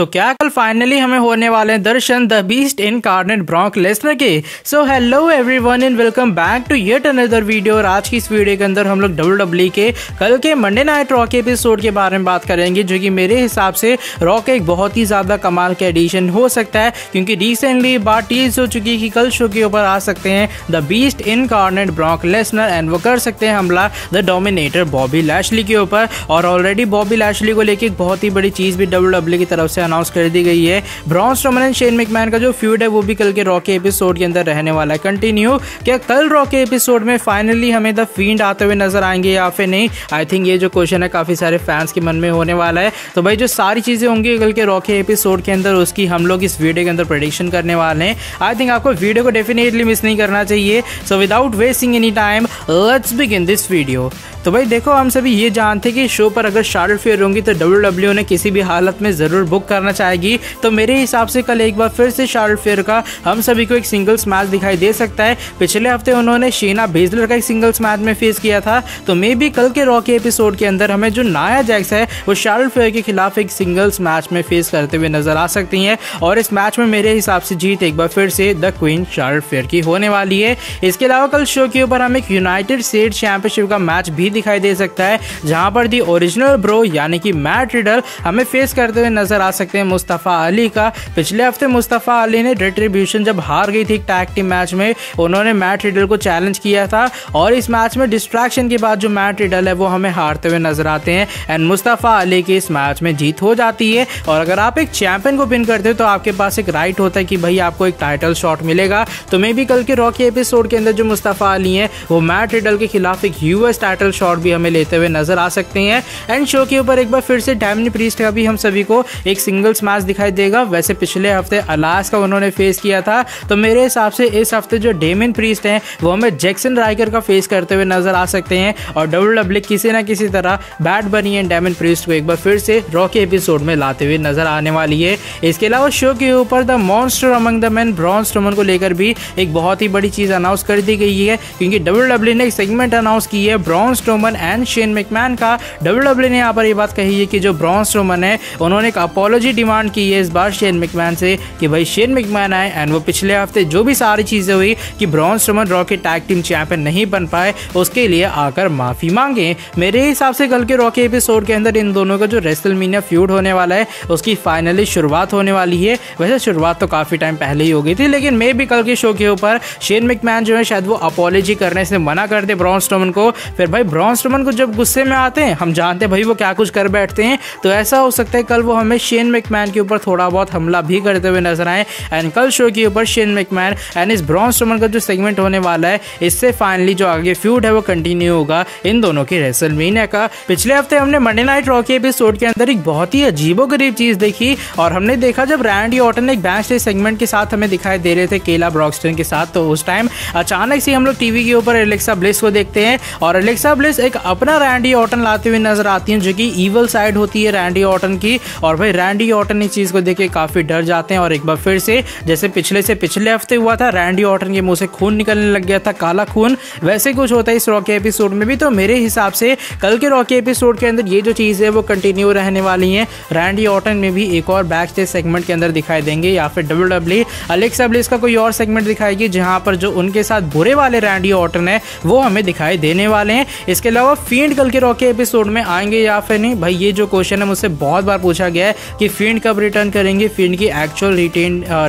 तो क्या कल फाइनली हमें होने वाले हैं दर्शन the beast incarnate Brock Lesnar के। So hello everyone and welcome back to yet another video. और आज की इस वीडियो के अंदर हम लोग WWE के कल के मंडे नाइट रॉ के एपिसोड के बारे में बात करेंगे, जो कि मेरे हिसाब से रॉ का एक बहुत ही ज्यादा कमाल का एडिशन हो सकता है, क्योंकि रिसेंटली बात टीज हो चुकी है कि कल शो के ऊपर आ सकते हैं the beast incarnate Brock Lesnar and वो कर सकते हैं हमला द डोमिनेटर बॉबी लैशली के ऊपर। और ऑलरेडी बॉबी लैशली को लेकर एक बहुत ही बड़ी चीज भी WWE की तरफ से अनाउंस कर दी गई है। Braun Strowman and Shane McMahon का जो फ्यूड है वो भी कल के रॉ के एपिसोड के अंदर रहने वाला है कंटिन्यू। क्या कल रॉ के एपिसोड में फाइनली हमें द फील्ड आते हुए नजर आएंगे या फिर नहीं? आई थिंक ये जो क्वेश्चन है काफी सारे फैंस के मन में होने वाला है। तो भाई जो सारी चीजें होंगी कल के रॉ के एपिसोड के अंदर उसकी हम लोग इस वीडियो के अंदर प्रेडिक्शन करने वाले हैं। आई थिंक आपको वीडियो को डेफिनेटली मिस नहीं करना चाहिए। So without wasting any time let's begin this video. तो भाई देखो, हम सभी ये जानते हैं कि शो पर अगर शार्लेट फेयर होंगी तो WWE ने किसी भी हालत में जरूर बुक करना चाहेगी। तो मेरे हिसाब से कल एक बार फिर से शार्लेट फेयर का हम सभी को एक सिंगल्स मैच दिखाई दे सकता है। पिछले हफ्ते उन्होंने शेना बेजलर का एक सिंगल्स मैच में फेस किया था, तो मे भी कल के रॉ के एपिसोड के अंदर हमें जो नाया जैक्स है वो शार्लेट फेयर के खिलाफ एक सिंगल्स मैच में फेस करते हुए नजर आ सकती हैं। और इस मैच में मेरे हिसाब से जीत एक बार फिर से द क्वीन शार्लेट फेयर की होने वाली है। इसके अलावा कल शो के ऊपर हमें एक यूनाइटेड स्टेट्स चैंपियनशिप का मैच भी दिखाई दे सकता है, जहां पर दी ओरिजिनल ब्रो यानी कि मैट रिडल हमें फेस करते हुए नजर आ सकते हैं मुस्तफा अली का। पिछले हफ्ते मुस्तफा अली ने रेट्रिब्यूशन जब हार गई थी टैग टीम मैच में, उन्होंने मैट रिडल को चैलेंज किया था और इस मैच में डिस्ट्रैक्शन के बाद जो मैट रिडल है वो हमें हारते हुए नजर आते हैं एंड मुस्तफा अली की इस मैच में जीत हो जाती है। और अगर आप एक चैंपियन को पिन करते हो तो आपके पास एक राइट होता है कि भाई आपको एक टाइटल शॉट मिलेगा। तो मे भी कल के रॉ के एपिसोड के अंदर जो मुस्तफा अली है वो मैट रिडल के खिलाफ एक यूएस टाइटल शॉट भी हमें लेते हुए नजर आ सकते हैं। एंड शो के ऊपर एक बार फिर से डैमिनी प्रीस्ट का भी हम सभी को एक सिंगल्स मैच दिखाई देगा। वैसे पिछले हफ्ते अलास का उन्होंने फेस किया था, तो मेरे हिसाब से इस हफ्ते जो डेमिन प्रीस्ट हैं वो हमें जैक्सन राइकर का फेस करते हुए नजर आ सकते हैं। और WWE किसी ना किसी तरह बैड बनी एंड डेमिन प्रीस्ट को एक बार फिर से रॉ के एपिसोड में लाते हुए नजर आने वाली है। इसके अलावा शो के ऊपर the monster among the main Braun Strowman को लेकर भी एक बहुत ही बड़ी चीज अनाउंस कर दी गई है, क्योंकि WWE ने एक सेगमेंट अनाउंस की है Braun Strowman and Shane McMahon का। WWE ने यहाँ पर ये बात कही है कि जो ब्रॉन स्ट्रोमन है उन्होंने एक अपॉलॉजी डिमांड की है इस बार शेन मैकमैन से कि भाई शेन मैकमैन आए एंड वो पिछले हफ्ते जो भी सारी चीजें हुई कि ब्रॉन स्ट्रोमन रॉ के टैग टीम चैंपियन नहीं बन पाए उसके लिए आकर माफी मांगे। मेरे हिसाब से कल के रॉ के एपिसोड के अंदर इन दोनों का जो रेसलमेनिया फ्यूड होने वाला है उसकी फाइनली शुरुआत होने वाली है। वैसे शुरुआत तो काफी टाइम पहले ही हो गई थी, लेकिन मे भी कल के शो के ऊपर शेन मैकमैन जो है शायद वो अपॉलॉजी करने से मना कर दे ब्रॉन स्ट्रोमन को। फिर भाई ब्रॉन स्ट्रोमन को जब गुस्से में आते हैं हम जानते हैं भाई वो क्या कुछ कर बैठते हैं, तो ऐसा हो सकता है कल वो हमें शेन मैकमैन के ऊपर थोड़ा बहुत हमला भी करते हुए नजर आए। एंड कल शो के ऊपर शेन मैकमैन एंड इस ब्रॉन स्ट्रोमन का जो सेगमेंट होने वाला है इससे फाइनली जो आगे फ्यूड है वो कंटिन्यू होगा इन दोनों के रेसलमेनिया का। पिछले हफ्ते हमने मंडे नाइट रॉ के एपिसोड के अंदर एक बहुत ही अजीबोगरीब चीज देखी और हमने देखा जब रैंडी ऑर्टन एक बैक स्टेज सेगमेंट के साथ हमें दिखाई दे रहे थे केला ब्रॉक्सटन के साथ, तो उस टाइम अचानक से हम लोग टीवी के ऊपर एलेक्सा ब्लिस को देखते हैं और एलेक्सा ब्लिस एक अपना रैंडी ऑर्टन लाते हुए नजर आती है जो कि ईवल साइड होती है रैंडी ऑर्टन की। और भाई रैंडी ऑर्टन इस चीज को देख के काफी डर जाते हैं और एक बार फिर से जैसे पिछले हफ्ते हुआ था रैंडी ऑर्टन के मुंह से खून निकलने लग गया था, काला खून, वैसे कुछ होता है इस रॉ के एपिसोड में भी। तो मेरे हिसाब से कल के रॉ के एपिसोड के अंदर ये जो चीज है वो कंटिन्यू रहने वाली है। रैंडी ऑर्टन में भी एक और बैक स्टेज सेगमेंट के अंदर दिखाई देंगे या फिर WWE अलेक्सा ब्लिस का कोई और सेगमेंट दिखाएगी जहां पर जो उनके साथ बुरे वाले रैंडी ऑर्टन है वो हमें दिखाई देने वाले हैं। इसके अलावा फील्ड कल के रॉ के एपिसोड में आएंगे या फिर नहीं? भाई ये जो क्वेश्चन है मुझसे बहुत बार पूछा गया है कि फील्ड कब रिटर्न करेंगे, फील्ड की एक्चुअल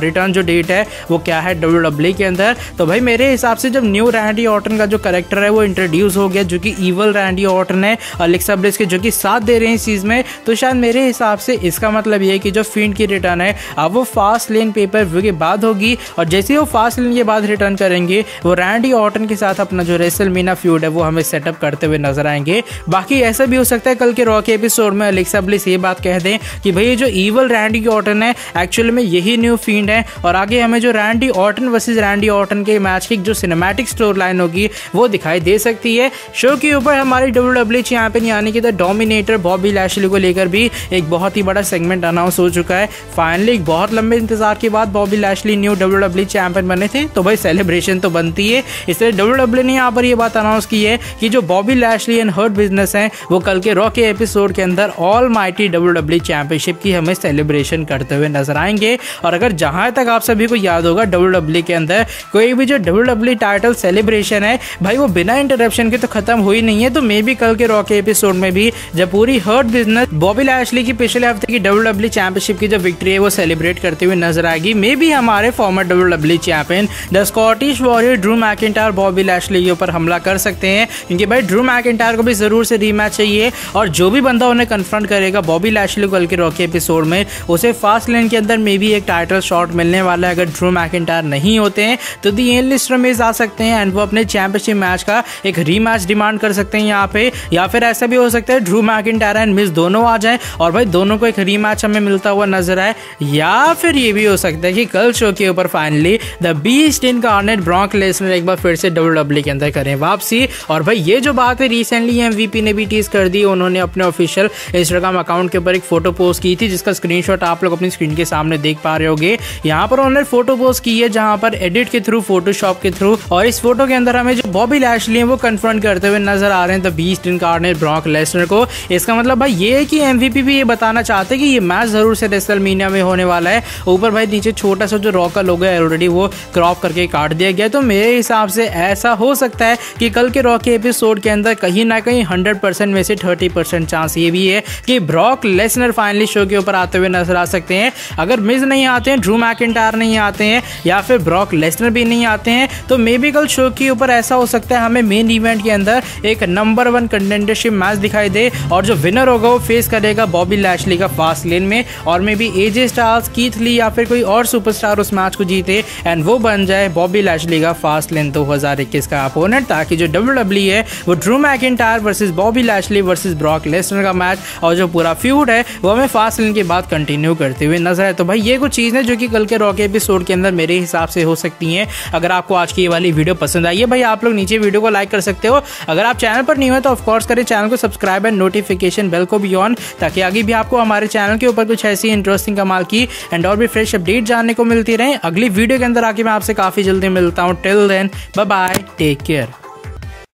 रिटर्न जो डेट है वो क्या है WWE के अंदर। तो भाई मेरे हिसाब से जब न्यू रैंडी ऑर्टन का जो कैरेक्टर है वो इंट्रोड्यूस हो गया जो कि ईवल रैंडी ऑर्टन है अलेक्सा ब्लिस के जो कि साथ दे रहे हैं इस चीज में, तो शायद मेरे हिसाब से इसका मतलब ये है कि जो फील्ड की रिटर्न है अब वो फास्ट लेन पेपर व्यू के बाद होगी और जैसे ही वो फास्ट लेन के बाद रिटर्न करेंगे वो रैंडी ऑर्टन के साथ अपना जो रेसलमेनिया फ्यूड है वो हमें सेटअप करते हुए नजर आएंगे। बाकी ऐसा भी हो सकता है कल के रॉ के एपिसोड में अलेक्सा ब्लिस ये बात कह दें कि भाई जो ईवल रैंडी ऑर्टन है एक्चुअल में यही न्यू फील्ड है और आगे हमें जो Randy Orton versus Randy Orton के मैच की जो सिनेमैटिक स्टोरी लाइन होगी वो दिखाई दे सकती है। शो के ऊपर हमारी WWE चैंपियन यानी कि द डोमिनेटर बॉबी लैशली को लेकर भी एक बहुत ही बड़ा सेगमेंट अनाउंस हो चुका है। फाइनली एक बहुत लंबे इंतजार के बाद Bobby Lashley new WWE champion बने थे, तो भाई सेलिब्रेशन तो बनती है। इसलिए WWE ने यहाँ पर ये बात अनाउंस की है कि जो Bobby Bobby Lashley and Hurt Business हैं वो कल के रॉ के एपिसोड के अंदर ऑलमाइटी WWE चैंपियनशिप की हमें सेलिब्रेशन करते हुए नजर आएंगे। और अगर जहां तक आप सभी को याद होगा WWE के अंदर कोई भी जो WWE टाइटल सेलिब्रेशन है भाई वो बिना इंटरप्शन के तो खत्म हुई नहीं है। तो मे भी कल के रॉ के एपिसोड में भी जब पूरी हर्ट बिजनेस बॉबी लैशली की पिछले हफ्ते की WWE चैंपियनशिप की जो विक्ट्री है वो सेलिब्रेट करते हुए नजर आएगी। मे भी हमारे farmer WWE champion the Scottish warrior Drew McIntyre Bobby Lashley के ऊपर हमला कर सकते हैं, क्योंकि भाई ड्रू मैकिंटायर को भी जरूर से रीमैच चाहिए और जो भी बंदा उन्हें कन्फ्रंट करेगा बॉबी लैशली को कल के रॉ के एपिसोड में उसे फास्ट लेन के अंदर मे भी एक टाइटल शॉट मिलने वाला है। अगर ड्रू मैकिंटायर नहीं होते हैं तो दी एनलिस्टर में आ सकते हैं एंड वो अपने चैंपियनशिप मैच का एक रीमैच डिमांड कर सकते हैं यहाँ पे, या फिर ऐसा भी हो सकता है ड्रू मैकिंटायर एंड मिस दोनों आ जाएं और भाई दोनों को एक रीमैच हमें मिलता हुआ नजर आए। या फिर ये भी हो सकता है कि कल शो के ऊपर finally the beast incarnate Brock Lesnar एक बार फिर से WWE के अंदर करें वापसी। और भाई ये जो बात है रिसेंटली MVP ने भी टीज कर दी, उन्होंने अपने ऑफिशियल इंस्टाग्राम अकाउंट के ऊपर एक फोटो पोस्ट की थी जिसका स्क्रीनशॉट आप लोग अपनी स्क्रीन के सामने देख पा रहे होंगे। यहाँ पर उन्होंने फोटो पोस्ट की है जहां पर एडिट के थ्रू, फोटोशॉप के थ्रू, और इस फोटो के अंदर हमें जो बॉबी लैशली है वो कन्फ्रंट करते हुए नजर आ रहे हैं the beast incarnate Brock Lesnar को। इसका मतलब भाई ये है कि MVP भी ये बताना चाहते हैं कि ये मैच जरूर से रेसलमेनिया में होने वाला है। ऊपर भाई नीचे छोटा सा जो रॉ का लोगो है ऑलरेडी वो क्रॉप करके काट दिया गया, तो मेरे हिसाब से ऐसा हो सकता है कि कल के रॉ के एपिसोड के अंदर कहीं ना कहीं 100% में से 30% चांस ये भी है कि ब्रॉक लेसनर फाइनली शो के ऊपर आते हुए नजर आ सकते हैं। अगर मिज नहीं आते हैं, ड्रू मैकिंटायर नहीं आते हैं या फिर ब्रॉक लेसनर भी नहीं आते हैं तो मे बी कल शो के ऊपर ऐसा हो सकता है हमें मेन इवेंट के अंदर एक नंबर 1 कंटेंडरशिप मैच दिखाई दे और जो विनर होगा वो फेस करेगा बॉबी लैशली का फास्ट लेन में, और may be AJ Styles, Keith Lee या फिर कोई और सुपरस्टार उस मैच को जीते एंड वो बन जाए बॉबी लैशली का फास्ट लेन 2021 का अपोनेंट, ताकि जो WWE है वो Drew McIntyre versus Bobby Lashley versus Brock Lesnar का मैच और जो पूरा फ्यूड है वो हमें फास्ट लेन के बाद कंटिन्यू करते हुए नजर आए। तो भाई ये कुछ चीज़ें जो कि कल के रॉ के एपिसोड के अंदर मेरे हिसाब से हो सकती हैं। अगर आपको आज की ये वाली वीडियो पसंद आई है भाई आप लोग नीचे वीडियो को लाइक कर सकते हो। अगर आप चैनल पर नहीं हो तो ऑफकोर्स करें चैनल को सब्सक्राइब एंड नोटिफिकेशन बेल को भी ऑन, ताकि आगे भी आपको हमारे चैनल के ऊपर कुछ ऐसी इंटरेस्टिंग कमाल की एंड और भी फ्रेश अपडेट जानने को मिलती रहे। अगली वीडियो के अंदर आके मैं आपसे काफी जल्दी मिलता हूँ। Till then bye bye, take care.